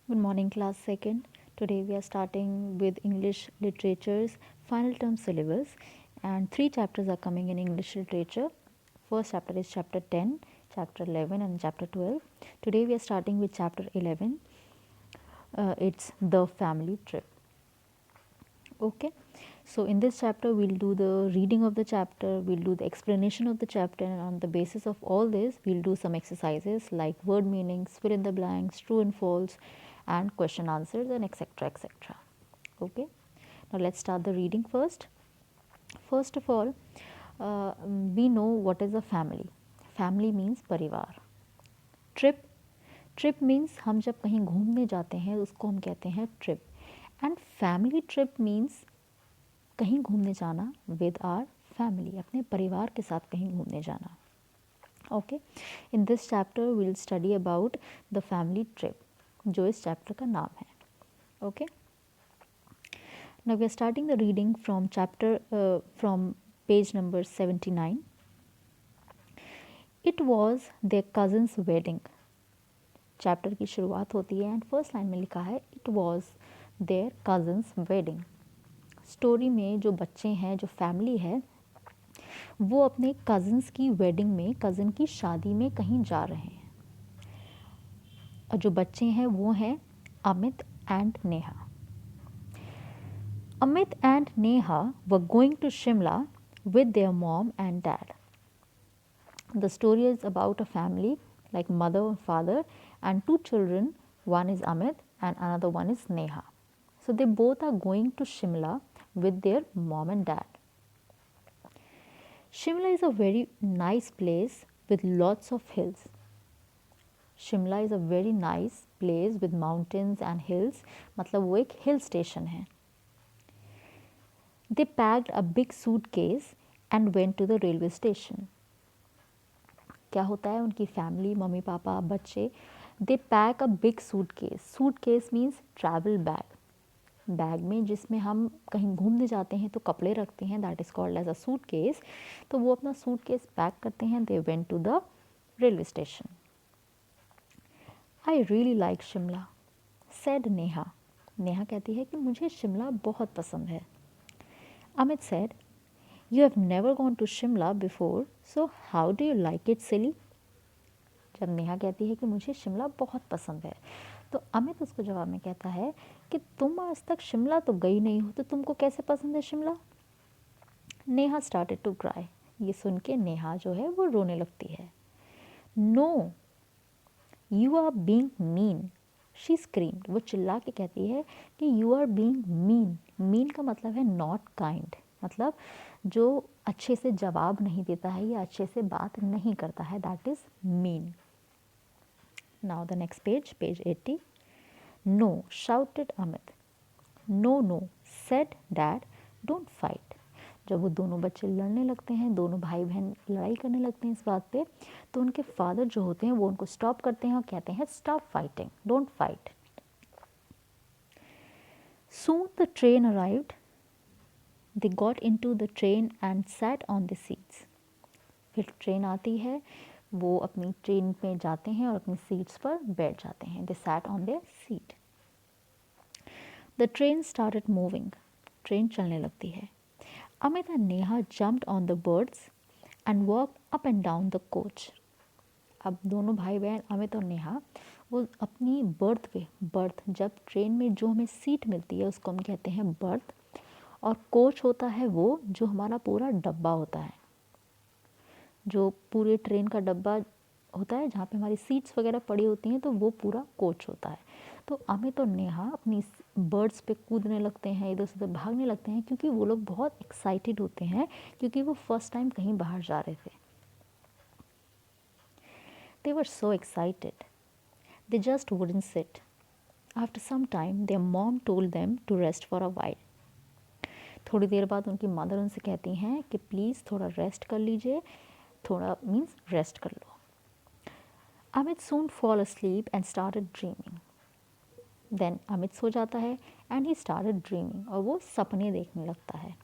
Good morning, class second. Today we are starting with English literature's final term syllabus, and three chapters are coming in English literature. First chapter is chapter 10, chapter 11, and chapter 12. Today we are starting with chapter 11. It's the family trip. Okay, so in this chapter we'll do the reading of the chapter, we'll do the explanation of the chapter, and on the basis of all this we'll do some exercises like word meanings, fill in the blanks, true and false, and question answers, and etc etc. Okay, now let's start the reading first. First of all, we know what is a family. Family means परिवार. Trip, trip means हम जब कहीं घूमने जाते हैं उसको हम कहते हैं trip. And family trip means कहीं घूमने जाना विद आर फैमिली, अपने परिवार के साथ कहीं घूमने जाना. Okay, in this chapter will study about the family trip, जो इस चैप्टर का नाम है. Okay, now we are starting the reading from chapter from page number 79. It was their cousin's wedding. Chapter की शुरुआत होती है एंड फर्स्ट लाइन में लिखा है it was there cousin's wedding. Story में जो बच्चे हैं, जो फैमिली है, वो अपने कज़न्स की वेडिंग में, कज़न की शादी में कहीं जा रहे हैं. और जो बच्चे हैं वो हैं Amit and Neha. Amit and Neha were going to Shimla with their mom and dad. The story is about a family like mother and father and two children. One is Amit and another one is Neha. So they both are going to Shimla with their mom and dad. Shimla is a very nice place with lots of hills. Shimla is a very nice place with mountains and hills. मतलब वो एक hill station है. They packed a big suitcase and went to the railway station. क्या होता है, उनकी family, mummy papa, बच्चे, they pack a big suitcase. Suitcase means travel bag. Bag में जिसमें हम कहीं घूमने जाते हैं तो कपड़े रखते हैं, that is called as a suitcase. तो वो अपना सूटकेस पैक करते हैं. They went to the railway station. I really like Shimla, said Neha. Neha कहती है कि मुझे शिमला बहुत पसंद है. Amit said, You have never gone to Shimla before, so how do you like it, silly? जब नेहा कहती है कि मुझे शिमला बहुत पसंद है, तो अमित उसको जवाब में कहता है कि तुम आज तक शिमला तो गई नहीं हो, तो तुमको कैसे पसंद है Shimla. Neha started to cry. ये सुन के नेहा जो है वो रोने लगती है. No, you are being mean, she screamed. वो चिल्ला के कहती है कि you are being mean. Mean का मतलब है नॉट काइंड, मतलब जो अच्छे से जवाब नहीं देता है या अच्छे से बात नहीं करता है, that is mean. Now the next page, page 80. No, shouted Amit. No no, said dad, don't fight. जब वो दोनों बच्चे लड़ने लगते हैं, दोनों भाई बहन लड़ाई करने लगते हैं इस बात पे, तो उनके फादर जो होते हैं वो उनको स्टॉप करते हैं और कहते हैं stop fighting, don't fight. Soon the train arrived. They got into the train and sat on the seats. फिर ट्रेन आती है, वो अपनी ट्रेन में जाते हैं और अपनी सीट्स पर बैठ जाते हैं. They sat on their seat. The train started moving. Train चलने लगती है. Amit and Neha jumped on the berths and walked up and down the coach. अब दोनों भाई बहन अमित और नेहा वो अपनी बर्थ पे, बर्थ जब ट्रेन में जो हमें सीट मिलती है उसको हम कहते हैं बर्थ, और कोच होता है वो जो हमारा पूरा डब्बा होता है, जो पूरे ट्रेन का डब्बा होता है जहाँ पे हमारी सीट्स वगैरह पड़ी होती हैं, तो वो पूरा कोच होता है. तो अमित और नेहा अपनी बर्ड्स पे कूदने लगते हैं, इधर से उधर भागने लगते हैं, क्योंकि वो लोग बहुत एक्साइटेड होते हैं, क्योंकि वो फर्स्ट टाइम कहीं बाहर जा रहे थे. They were so excited. They just wouldn't sit. After some time, their mom told them to rest for a while. थोड़ी देर बाद उनकी मदर उनसे कहती हैं कि प्लीज़ थोड़ा रेस्ट कर लीजिए. थोड़ा मीन्स रेस्ट कर लो. Amit soon fall asleep and started dreaming. Then Amit सो जाता है एंड ही started dreaming, और वो सपने देखने लगता है.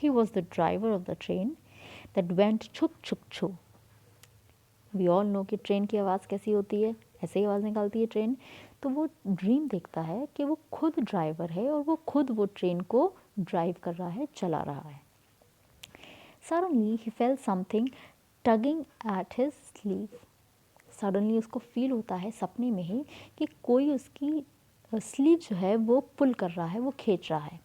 He was the driver of the train that went छुक छुक छू. वी ऑल नो कि ट्रेन की आवाज़ कैसी होती है, ऐसे ही आवाज़ निकालती है ट्रेन. तो वो ड्रीम देखता है कि वो खुद ड्राइवर है और वो खुद वो ट्रेन को ड्राइव कर रहा है, चला रहा है. Suddenly he felt something tugging at his sleeve. Suddenly उसको फील होता है सपने में ही कि कोई उसकी स्लीव जो है वो पुल कर रहा है, वो खींच रहा है.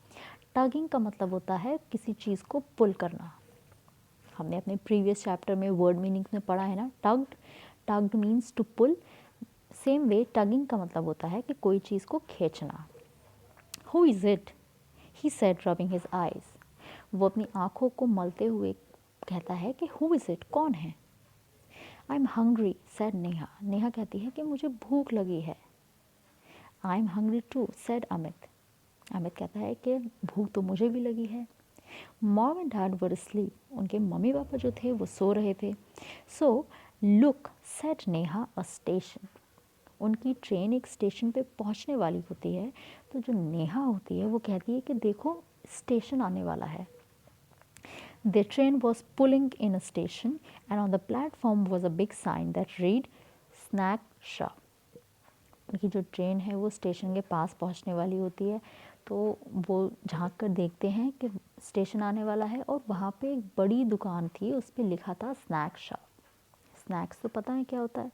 टगिंग का मतलब होता है किसी चीज़ को पुल करना. हमने अपने प्रीवियस चैप्टर में वर्ड मीनिंग में पढ़ा है ना, tugged. Tugged means to pull. Same way tugging का मतलब होता है कि कोई चीज़ को खींचना. Who is it, he said rubbing his eyes. वो अपनी आँखों को मलते हुए कहता है कि हु इज़ इट, कौन है. I am hungry said Neha. Neha कहती है कि मुझे भूख लगी है. I am hungry too said Amit. Amit कहता है कि भूख तो मुझे भी लगी है. Mom and dad were sleep. उनके मम्मी पापा जो थे वो सो रहे थे. So look said Neha a station. उनकी ट्रेन एक स्टेशन पे पहुंचने वाली होती है, तो जो नेहा होती है वो कहती है कि देखो स्टेशन आने वाला है. The train was pulling in a station and on the platform was a big sign that read snack shop. उनकी जो ट्रेन है वो स्टेशन के पास पहुंचने वाली होती है, तो वो झांक कर देखते हैं कि स्टेशन आने वाला है और वहाँ पे एक बड़ी दुकान थी, उस पर लिखा था स्नैक शॉप. स्नैक्स तो पता है क्या होता है,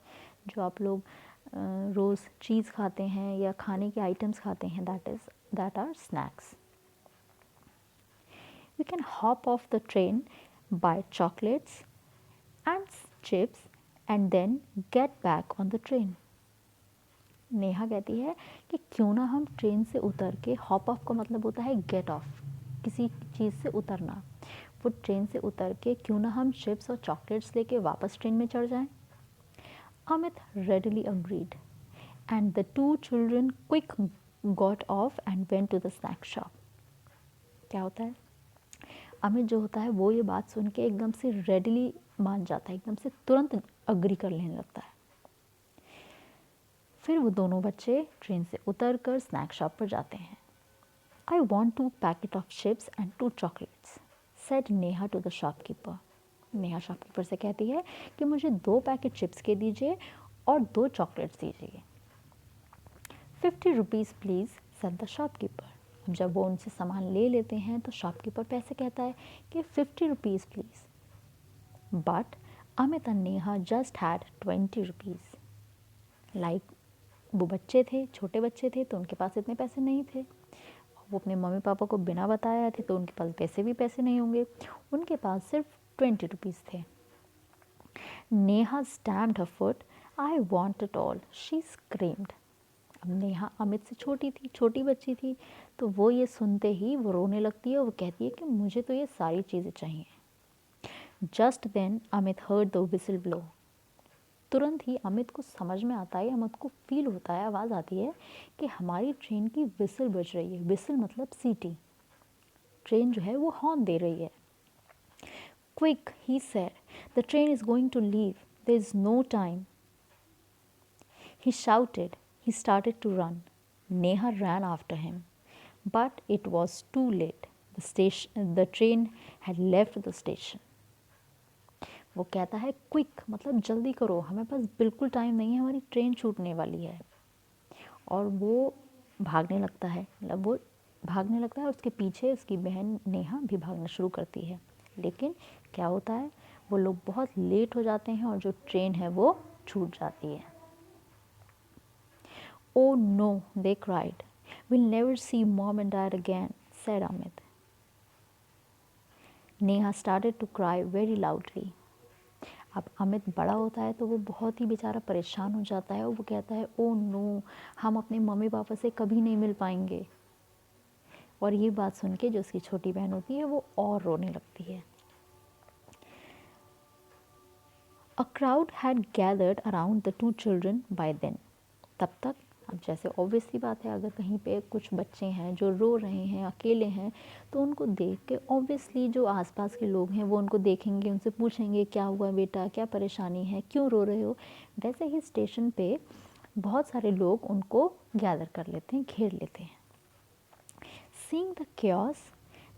जो आप लोग रोज़ चीज़ खाते हैं या खाने के आइटम्स खाते हैं, that are snacks. We can hop off the train, buy chocolates and chips and then get back on the train. Neha कहती है कि क्यों ना हम ट्रेन से उतर के, हॉप ऑफ का मतलब होता है गेट ऑफ, किसी चीज़ से उतरना. वो ट्रेन से उतर के क्यों ना हम चिप्स और चॉकलेट्स लेके वापस ट्रेन में चढ़ जाएं. Amit readily agreed and the two children quick got off and went to the snack shop. क्या होता है, अमित जो होता है वो ये बात सुन के एकदम से रेडली मान जाता है, एकदम से तुरंत अग्री कर लेने लगता है. फिर वो दोनों बच्चे ट्रेन से उतर कर स्नैक शॉप पर जाते हैं. I want 2 packet of chips and 2 chocolates said Neha to the shopkeeper. Neha shopkeeper से कहती है कि मुझे 2 पैकेट चिप्स के दीजिए और 2 चॉकलेट्स दीजिए. 50 rupees please said the shopkeeper. अब जब वो उनसे सामान ले लेते हैं तो शॉपकीपर पैसे कहता है कि 50 rupees please. But Amit and Neha just had 20 rupees. Like वो बच्चे थे, छोटे बच्चे थे, तो उनके पास इतने पैसे नहीं थे. वो अपने मम्मी पापा को बिना बताए थे, तो उनके पास पैसे नहीं होंगे. उनके पास सिर्फ 20 रुपीज़ थे. Neha stamped her foot. I want it all, she screamed. अब नेहा अमित से छोटी थी, छोटी बच्ची थी, तो वो ये सुनते ही वो रोने लगती है और वो कहती है कि मुझे तो ये सारी चीज़ें चाहिए. Just then Amit heard the whistle blow. तुरंत ही अमित को समझ में आता है, अमित को फील होता है, आवाज़ आती है कि हमारी ट्रेन की विसल बज रही है. विसल मतलब सीटी. ट्रेन जो है वो हॉर्न दे रही है. Quick he said, the train is going to leave, there is no time. He shouted. He started to run. Neha ran after him, but it was too late. The train had left the station. वो कहता है quick मतलब जल्दी करो, हमें पास बिल्कुल time नहीं है, हमारी ट्रेन छूटने वाली है. और वो भागने लगता है, मतलब वो भागने लगता है और उसके पीछे उसकी बहन नेहा भी भागना शुरू करती है. लेकिन क्या होता है, वो लोग बहुत लेट हो जाते हैं और जो ट्रेन है वो छूट जाती है. Oh no, they cried. We'll never see mom and dad again, said Amit. Neha started to cry very loudly. अब अमित बड़ा होता है तो वो बहुत ही बेचारा परेशान हो जाता है और वो कहता है ओ नो, हम अपने मम्मी पापा से कभी नहीं मिल पाएंगे. और ये बात सुन के जो उसकी छोटी बहन होती है वो और रोने लगती है. A crowd had gathered around the two children by then. तब तक, अब जैसे ऑब्वियस सी बात है, अगर कहीं पे कुछ बच्चे हैं जो रो रहे हैं, अकेले हैं, तो उनको देख के ऑब्वियसली जो आसपास के लोग हैं वो उनको देखेंगे, उनसे पूछेंगे क्या हुआ बेटा, क्या परेशानी है, क्यों रो रहे हो. वैसे ही स्टेशन पे बहुत सारे लोग उनको गैदर कर लेते हैं, घेर लेते हैं. Seeing the chaos,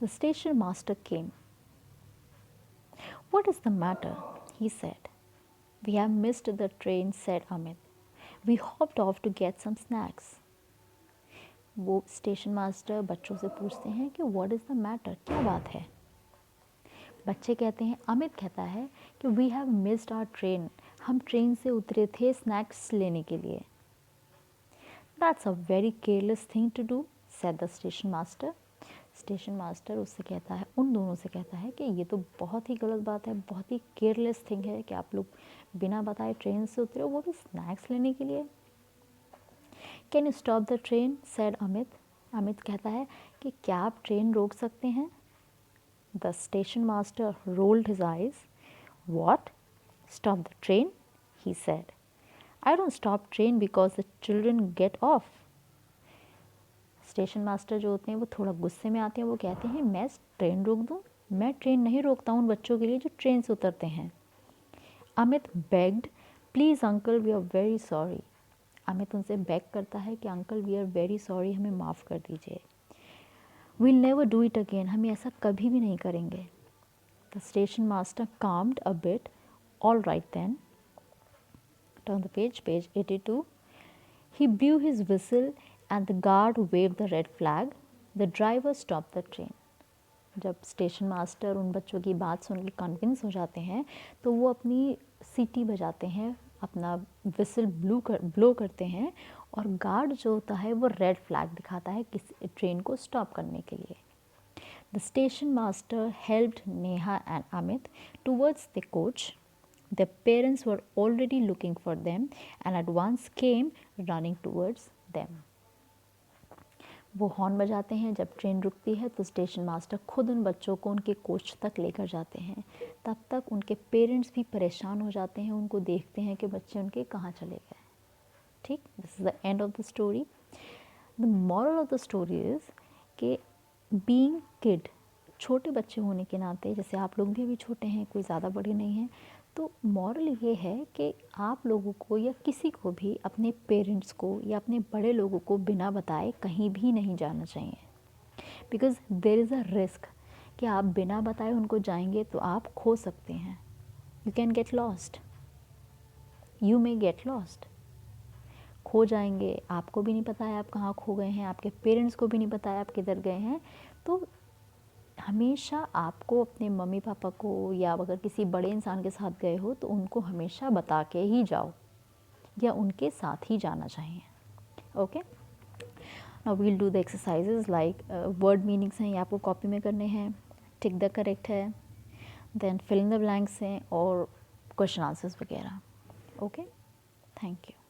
the station master came. What is the matter? He said. We have missed the train, said Amit. We hopped off to get some snacks. वो स्टेशन मास्टर बच्चों से पूछते हैं कि व्हाट इज़ द मैटर, क्या बात है। बच्चे कहते हैं, अमित कहता है कि we have missed our train, हम ट्रेन से उतरे थे स्नैक्स लेने के लिए। That's a very careless thing to do, said the station master. Station master उससे कहता है, उन दोनों से कहता है कि ये तो बहुत ही गलत बात है, बहुत ही केयरलेस थिंग है कि आप लोग बिना बताए ट्रेन से उतरे हो, वो भी स्नैक्स लेने के लिए। Can you stop the train, said Amit. Amit कहता है कि क्या आप ट्रेन रोक सकते हैं। The station master rolled his eyes. What? Stop the train? He said. I don't stop train because the children get off. Station master जो होते हैं वो थोड़ा गुस्से में आते हैं, वो कहते हैं मैं ट्रेन रोक दूँ, मैं ट्रेन नहीं रोकता उन बच्चों के लिए जो ट्रेन से उतरते हैं। Amit begged, please uncle we are very sorry. Amit उनसे बेग करता है कि uncle we are very sorry, हमें माफ़ कर दीजिए। We'll never do it again, हम ऐसा कभी भी नहीं करेंगे। The station master calmed a bit. All right then. Turn the page, page 82. He blew his whistle and the guard waved the red flag. The driver stopped the train. जब station master उन बच्चों की बात सुन के convince हो जाते हैं तो वो अपनी सीटी बजाते हैं, अपना विसल ब्लो करते हैं और गार्ड जो होता है वो रेड फ्लैग दिखाता है किसी ट्रेन को स्टॉप करने के लिए। The station master helped Neha and Amit towards the coach. Their parents were already looking for them and at once came running towards them. वो हॉर्न बजाते हैं, जब ट्रेन रुकती है तो स्टेशन मास्टर खुद उन बच्चों को उनके कोच तक लेकर जाते हैं। तब तक उनके पेरेंट्स भी परेशान हो जाते हैं, उनको देखते हैं कि बच्चे उनके कहाँ चले गए। ठीक, this is the end of the story. The moral of the story is कि बीइंग किड, छोटे बच्चे होने के नाते, जैसे आप लोग भी अभी छोटे हैं, कोई ज़्यादा बड़े नहीं हैं, तो मॉरल ये है कि आप लोगों को या किसी को भी अपने पेरेंट्स को या अपने बड़े लोगों को बिना बताए कहीं भी नहीं जाना चाहिए। Because there is a risk कि आप बिना बताए उनको जाएंगे तो आप खो सकते हैं। You can get lost, you may get lost, खो जाएंगे, आपको भी नहीं पता है आप कहाँ खो गए हैं, आपके पेरेंट्स को भी नहीं पता है आप किधर गए हैं। तो हमेशा आपको अपने मम्मी पापा को या अगर किसी बड़े इंसान के साथ गए हो तो उनको हमेशा बता के ही जाओ या उनके साथ ही जाना चाहिए। Okay, now we'll do the exercises like word meanings हैं, ये आपको कॉपी में करने हैं, टिक द करेक्ट है, then fill in the blanks हैं और क्वेश्चन आंसर्स वगैरह। Okay, thank you.